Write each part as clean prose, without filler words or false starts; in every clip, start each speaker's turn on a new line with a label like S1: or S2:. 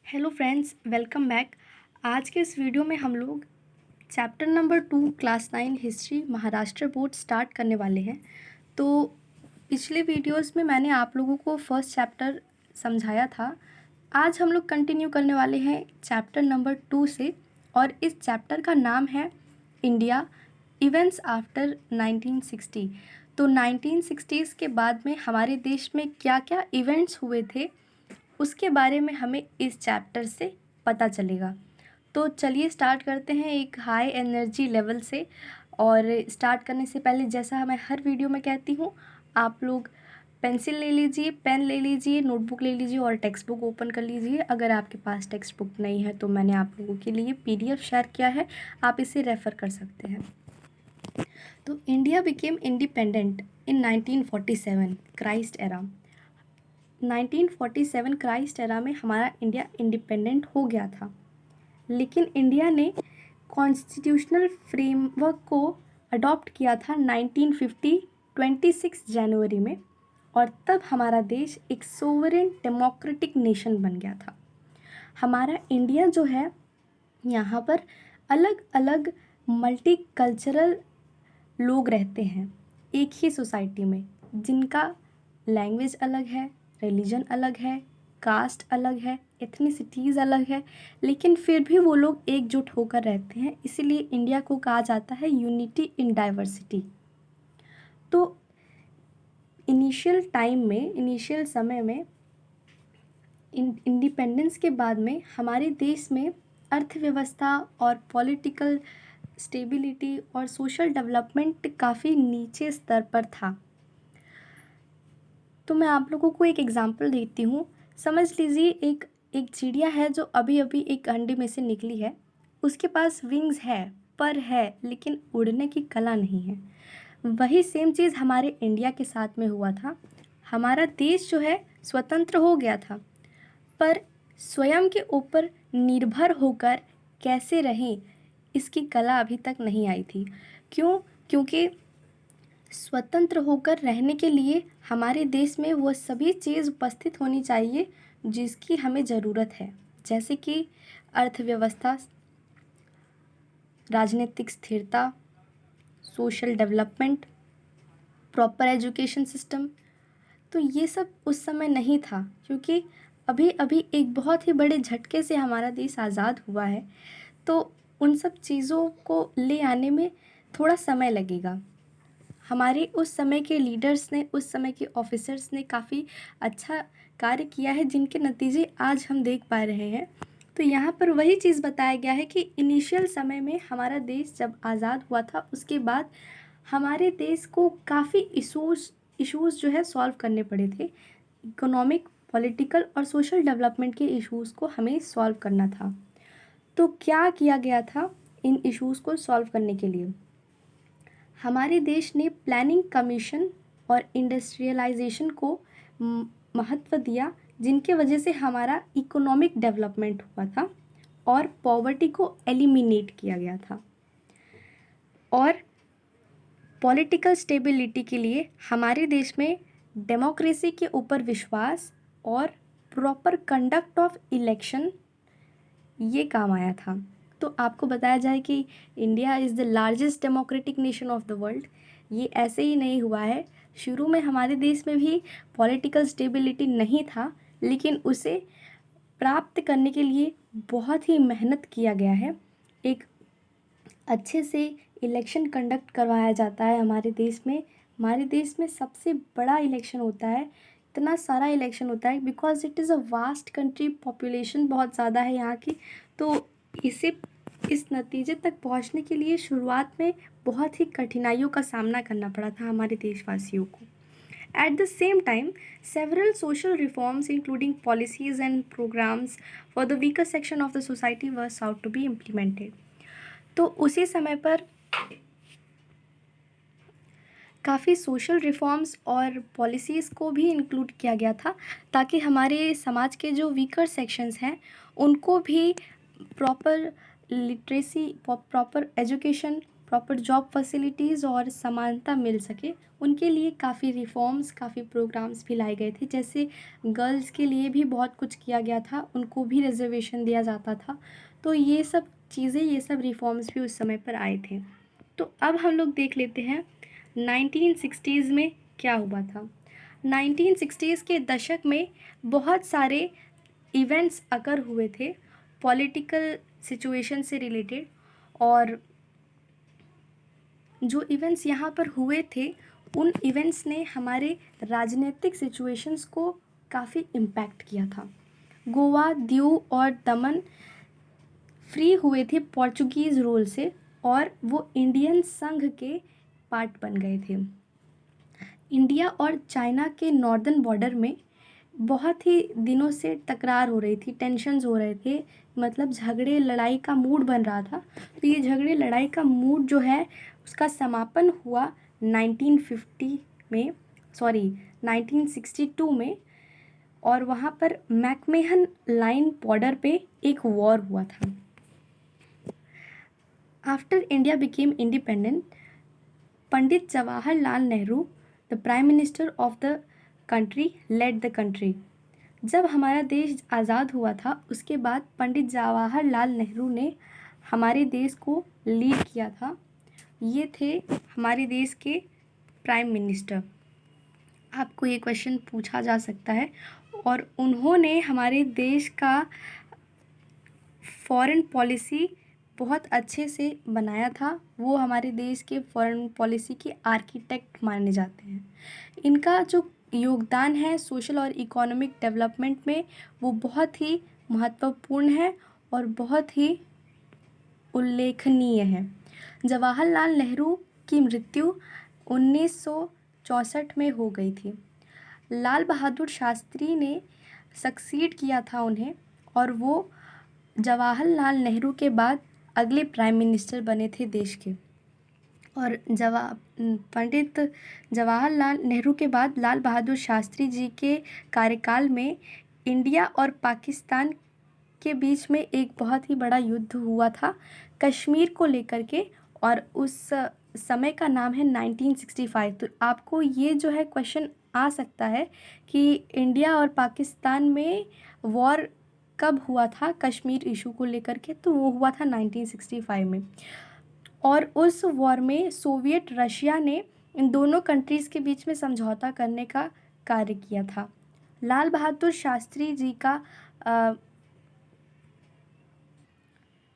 S1: Hello friends, welcome back. आज के इस वीडियो में हम लोग chapter number 2 class 9 history Maharashtra board start करने वाले हैं। तो पिछले वीडियोस में मैंने आप लोगों को फर्स्ट चैप्टर समझाया था। आज हम लोग कंटिन्यू करने वाले हैं चैप्टर नंबर 2 से, और इस चैप्टर का नाम है इंडिया इवेंट्स आफ्टर 1960। तो 1960s के बाद में हमारे देश में क्या क्या इवेंट्स हुए थे उसके बारे में हमें इस चैप्टर से पता चलेगा। तो चलिए स्टार्ट करते हैं एक हाई एनर्जी लेवल से। और स्टार्ट करने से पहले, जैसा मैं हर वीडियो में कहती हूँ, आप लोग पेंसिल ले लीजिए, पेन ले लीजिए, नोटबुक ले लीजिए और टेक्स्ट बुक ओपन कर लीजिए। अगर आपके पास टेक्स्ट बुक नहीं है तो मैंने आप लोगों के लिए PDF शेयर किया है, आप इसे रेफ़र कर सकते हैं। तो India became independent in 1947 Christ era. 1947 Christ era में हमारा इंडिया इंडिपेंडेंट हो गया था, लेकिन इंडिया ने कॉन्स्टिट्यूशनल फ्रेमवर्क को अडॉप्ट किया था 1950 26 जनवरी में, और तब हमारा देश एक सोवरेन डेमोक्रेटिक नेशन बन गया था। हमारा इंडिया जो है, यहाँ पर अलग अलग मल्टी कल्चरल लोग रहते हैं एक ही सोसाइटी में, जिनका लैंग्वेज अलग है, रिलीजन अलग है, कास्ट अलग है, एथनिसिटीज़ अलग है, लेकिन फिर भी वो लोग एकजुट होकर रहते हैं। इसीलिए इंडिया को कहा जाता है यूनिटी इन डाइवर्सिटी। तो इनिशियल समय में इंडिपेंडेंस के बाद में हमारे देश में अर्थव्यवस्था और पॉलिटिकल स्टेबिलिटी और सोशल डेवलपमेंट काफ़ी नीचे स्तर पर था। तो मैं आप लोगों को एक एग्जांपल देती हूँ। समझ लीजिए एक चिड़िया है जो अभी अभी एक अंडे में से निकली है। उसके पास विंग्स है, पर है, लेकिन उड़ने की कला नहीं है। वही सेम चीज़ हमारे इंडिया के साथ में हुआ था। हमारा देश जो है स्वतंत्र हो गया था, पर स्वयं के ऊपर निर्भर होकर कैसे रहें, इसकी कला अभी तक नहीं आई थी। क्यों? क्योंकि स्वतंत्र होकर रहने के लिए हमारे देश में वो सभी चीज़ उपस्थित होनी चाहिए जिसकी हमें ज़रूरत है, जैसे कि अर्थव्यवस्था, राजनीतिक स्थिरता, social development, proper education system. तो ये सब उस समय नहीं था, क्योंकि अभी अभी एक बहुत ही बड़े झटके से हमारा देश आज़ाद हुआ है। तो उन सब चीज़ों को ले आने में थोड़ा समय लगेगा। हमारे उस समय के लीडर्स ने, उस समय के ऑफिसर्स ने काफ़ी अच्छा कार्य किया है, जिनके नतीजे आज हम देख पा रहे हैं। तो यहाँ पर वही चीज़ बताया गया है कि इनिशियल समय में हमारा देश जब आज़ाद हुआ था, उसके बाद हमारे देश को काफ़ी इश्यूज़ जो है सॉल्व करने पड़े थे। इकोनॉमिक, पॉलिटिकल और सोशल डेवलपमेंट के इश्यूज़ को हमें सॉल्व करना था। तो क्या किया गया था इन इश्यूज़ को सॉल्व करने के लिए? हमारे देश ने प्लानिंग कमीशन और इंडस्ट्रियलाइजेशन को महत्व दिया, जिनके वजह से हमारा इकोनॉमिक डेवलपमेंट हुआ था और पॉवर्टी को एलिमिनेट किया गया था। और पॉलिटिकल स्टेबिलिटी के लिए हमारे देश में डेमोक्रेसी के ऊपर विश्वास और प्रॉपर कंडक्ट ऑफ इलेक्शन ये काम आया था। तो आपको बताया जाए कि India is the largest democratic nation of the world. ये ऐसे ही नहीं हुआ है। शुरू में हमारे देश में भी पॉलिटिकल स्टेबिलिटी नहीं था, लेकिन उसे प्राप्त करने के लिए बहुत ही मेहनत किया गया है। एक अच्छे से इलेक्शन कंडक्ट करवाया जाता है हमारे देश में। हमारे देश में सबसे बड़ा इलेक्शन होता है, इतना सारा इलेक्शन होता है, because it is a vast country, population बहुत ज़्यादा है यहाँ की। तो इस नतीजे तक पहुँचने के लिए शुरुआत में बहुत ही कठिनाइयों का सामना करना पड़ा था हमारे देशवासियों को। At the same time, several social reforms, including policies and programs for the weaker section of the society, were sought to be implemented. तो उसी समय पर काफ़ी सोशल रिफॉर्म्स और पॉलिसीज़ को भी इंक्लूड किया गया था, ताकि हमारे समाज के जो वीकर सेक्शंस हैं उनको भी proper literacy, proper education proper job facilities और समानता मिल सके, उनके लिए काफ़ी रिफॉर्म्स, काफ़ी प्रोग्राम्स भी लाए गए थे। जैसे गर्ल्स के लिए भी बहुत कुछ किया गया था, उनको भी रिजर्वेशन दिया जाता था। तो ये सब चीज़ें, ये सब रिफॉर्म्स भी उस समय पर आए थे। तो अब हम लोग देख लेते हैं 1960s में क्या हुआ था। 1960s के दशक में बहुत सारे इवेंट्स अकर हुए थे पॉलिटिकल सिचुएशन से रिलेटेड, और जो इवेंट्स यहाँ पर हुए थे उन इवेंट्स ने हमारे राजनीतिक सिचुएशंस को काफ़ी इम्पैक्ट किया था। गोवा, दीव और दमन फ्री हुए थे पोर्चुगीज़ रूल से और वो इंडियन संघ के पार्ट बन गए थे। इंडिया और चाइना के नॉर्दर्न बॉर्डर में बहुत ही दिनों से तकरार हो रही थी, टेंशन्स हो रहे थे, मतलब झगड़े लड़ाई का मूड बन रहा था। तो ये झगड़े लड़ाई का मूड जो है उसका समापन हुआ 1950 में, सॉरी 1962 में, और वहाँ पर मैकमेहन लाइन बॉर्डर पे एक वॉर हुआ था। After India became independent, Pandit Jawaharlal Nehru, the prime minister of the country, led the country. जब हमारा देश आज़ाद हुआ था उसके बाद पंडित जवाहरलाल नेहरू ने हमारे देश को लीड किया था। ये थे हमारे देश के प्राइम मिनिस्टर। आपको ये क्वेश्चन पूछा जा सकता है, और उन्होंने हमारे देश का फॉरेन पॉलिसी बहुत अच्छे से बनाया था। वो हमारे देश के फॉरेन पॉलिसी के आर्किटेक्ट माने जाते हैं। इनका जो योगदान है सोशल और इकोनॉमिक डेवलपमेंट में वो बहुत ही महत्वपूर्ण है और बहुत ही उल्लेखनीय है। जवाहरलाल नेहरू की मृत्यु 1964 में हो गई थी। लाल बहादुर शास्त्री ने सक्सीड किया था उन्हें, और वो जवाहरलाल नेहरू के बाद अगले प्राइम मिनिस्टर बने थे देश के। और पंडित जवाहरलाल नेहरू के बाद लाल बहादुर शास्त्री जी के कार्यकाल में इंडिया और पाकिस्तान के बीच में एक बहुत ही बड़ा युद्ध हुआ था कश्मीर को लेकर के, और उस समय का नाम है 1965। तो आपको ये जो है क्वेश्चन आ सकता है कि इंडिया और पाकिस्तान में वॉर कब हुआ था कश्मीर इशू को लेकर के, तो वो हुआ था 1965 में। और उस वॉर में सोवियत रशिया ने इन दोनों कंट्रीज़ के बीच में समझौता करने का कार्य किया था। लाल बहादुर शास्त्री जी का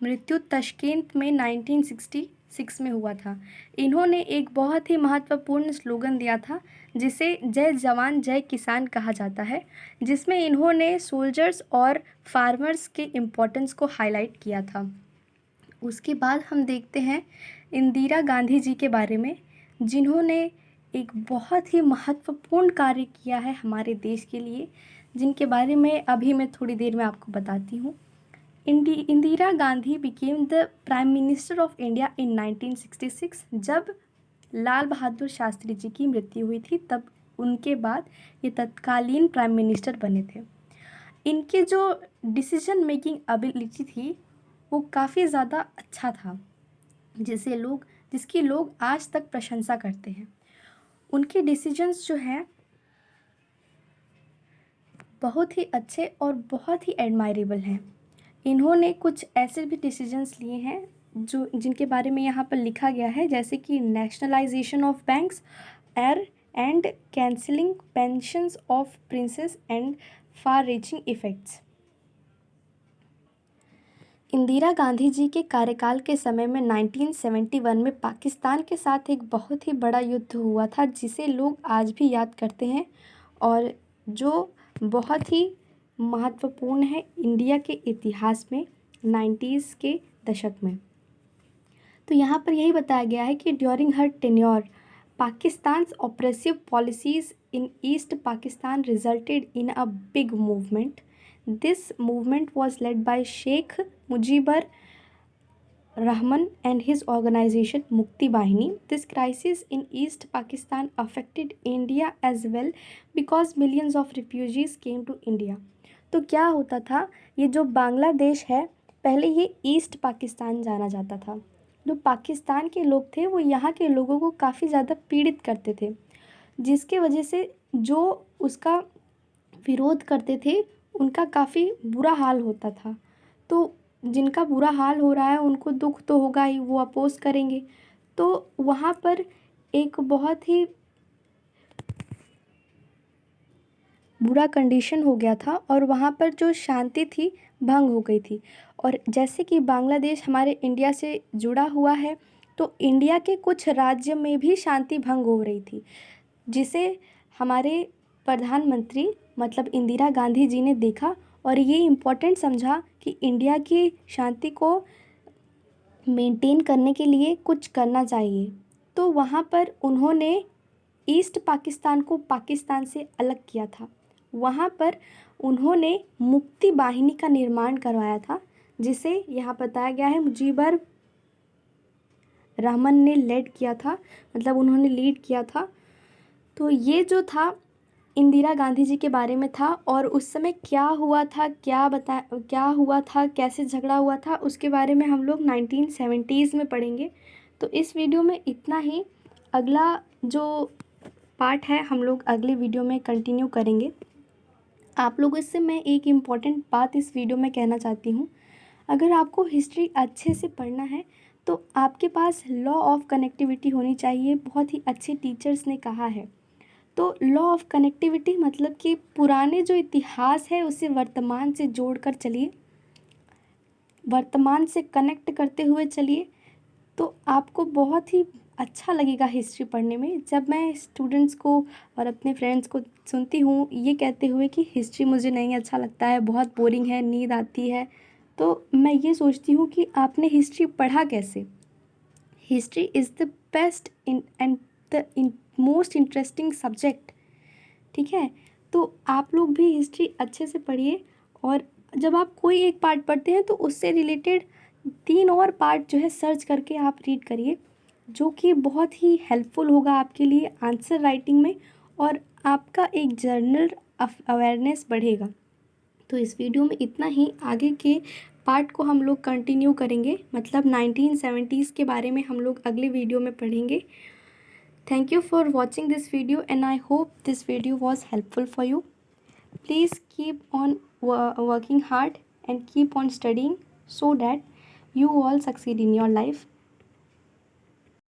S1: मृत्यु ताशकंद में 1966 में हुआ था। इन्होंने एक बहुत ही महत्वपूर्ण स्लोगन दिया था जिसे जय जवान जय किसान कहा जाता है, जिसमें इन्होंने सोल्जर्स और फार्मर्स के इम्पोर्टेंस को हाईलाइट किया था। उसके बाद हम देखते हैं इंदिरा गांधी जी के बारे में, जिन्होंने एक बहुत ही महत्वपूर्ण कार्य किया है हमारे देश के लिए, जिनके बारे में अभी मैं थोड़ी देर में आपको बताती हूँ। Indira Gandhi became the prime minister of India in 1966। जब लाल बहादुर शास्त्री जी की मृत्यु हुई थी तब उनके बाद ये तत्कालीन प्राइम मिनिस्टर बने थे। इनके जो डिसीजन मेकिंग एबिलिटी थी वो काफ़ी ज़्यादा अच्छा था, जिसकी लोग आज तक प्रशंसा करते हैं। उनके डिसीजंस जो हैं बहुत ही अच्छे और बहुत ही एडमायरेबल हैं। इन्होंने कुछ ऐसे भी डिसीजंस लिए हैं जिनके बारे में यहाँ पर लिखा गया है, जैसे कि nationalization of banks and cancelling pensions of princes and far reaching effects. Indira Gandhi ji के कार्यकाल के समय में 1971 में पाकिस्तान के साथ एक बहुत ही बड़ा युद्ध हुआ था, जिसे लोग आज भी याद करते हैं और जो बहुत ही महत्वपूर्ण है इंडिया के इतिहास में 90s के दशक में। तो यहाँ पर यही बताया गया है कि during her tenure Pakistan's oppressive policies in East Pakistan resulted in a big movement. This movement was led by Sheikh Mujibur Rahman and his organization Mukti Bahini. This crisis in East Pakistan affected India as well because millions of refugees came to India. तो क्या होता था, ये जो बांग्लादेश है पहले ये east Pakistan जाना जाता था, जो पाकिस्तान के लोग थे वो यहाँ के लोगों को काफ़ी ज़्यादा पीड़ित करते थे, जिसके वजह से जो उसका विरोध करते थे उनका काफ़ी बुरा हाल होता था। तो जिनका बुरा हाल हो रहा है उनको दुख तो होगा ही, वो अपोज़ करेंगे। तो वहाँ पर एक बहुत ही बुरा कंडीशन हो गया था और वहाँ पर जो शांति थी भंग हो गई थी। और जैसे कि बांग्लादेश हमारे इंडिया से जुड़ा हुआ है, तो इंडिया के कुछ राज्य में भी शांति भंग हो रही थी, जिसे हमारे प्रधानमंत्री मतलब इंदिरा गांधी जी ने देखा और ये इम्पोर्टेंट समझा कि इंडिया की शांति को मेंटेन करने के लिए कुछ करना चाहिए। तो वहाँ पर उन्होंने ईस्ट पाकिस्तान को पाकिस्तान से अलग किया था। वहाँ पर उन्होंने मुक्ति वाहिनी का निर्माण करवाया था, जिसे यहाँ बताया गया है मुजीबर रहमान ने लीड किया था, मतलब उन्होंने लीड किया था। तो ये जो था इंदिरा गांधी जी के बारे में था और उस समय क्या हुआ था, क्या हुआ था, कैसे झगड़ा हुआ था, उसके बारे में हम लोग 1970s में पढ़ेंगे। तो इस वीडियो में इतना ही। अगला जो पार्ट है हम लोग अगले वीडियो में कंटिन्यू करेंगे। आप लोगों से मैं एक इम्पॉर्टेंट बात इस वीडियो में कहना चाहती हूँ। अगर आपको हिस्ट्री अच्छे से पढ़ना है तो आपके पास लॉ ऑफ कनेक्टिविटी होनी चाहिए, बहुत ही अच्छे टीचर्स ने कहा है। तो लॉ ऑफ कनेक्टिविटी मतलब कि पुराने जो इतिहास है उसे वर्तमान से जोड़कर चलिए, वर्तमान से कनेक्ट करते हुए चलिए, तो आपको बहुत ही अच्छा लगेगा हिस्ट्री पढ़ने में। जब मैं स्टूडेंट्स को और अपने फ्रेंड्स को सुनती हूँ ये कहते हुए कि हिस्ट्री मुझे नहीं अच्छा लगता है, बहुत बोरिंग है, नींद आती है, तो मैं ये सोचती हूँ कि आपने हिस्ट्री पढ़ा कैसे। History is the best in and the most interesting subject, ठीक है। तो आप लोग भी हिस्ट्री अच्छे से पढ़िए और जब आप कोई एक पार्ट पढ़ते हैं तो उससे रिलेटेड 3 और पार्ट जो है सर्च करके आप रीड करिए, जो कि बहुत ही हेल्पफुल होगा आपके लिए आंसर राइटिंग में और आपका एक जर्नल अवेयरनेस बढ़ेगा। तो इस वीडियो में इतना ही। आगे के पार्ट को हम लोग कंटिन्यू करेंगे, मतलब 1970s के बारे में हम लोग अगले वीडियो में पढ़ेंगे। Thank you for watching this video and I hope this video was helpful for you. Please keep on working hard and keep on studying so that you all succeed in your life.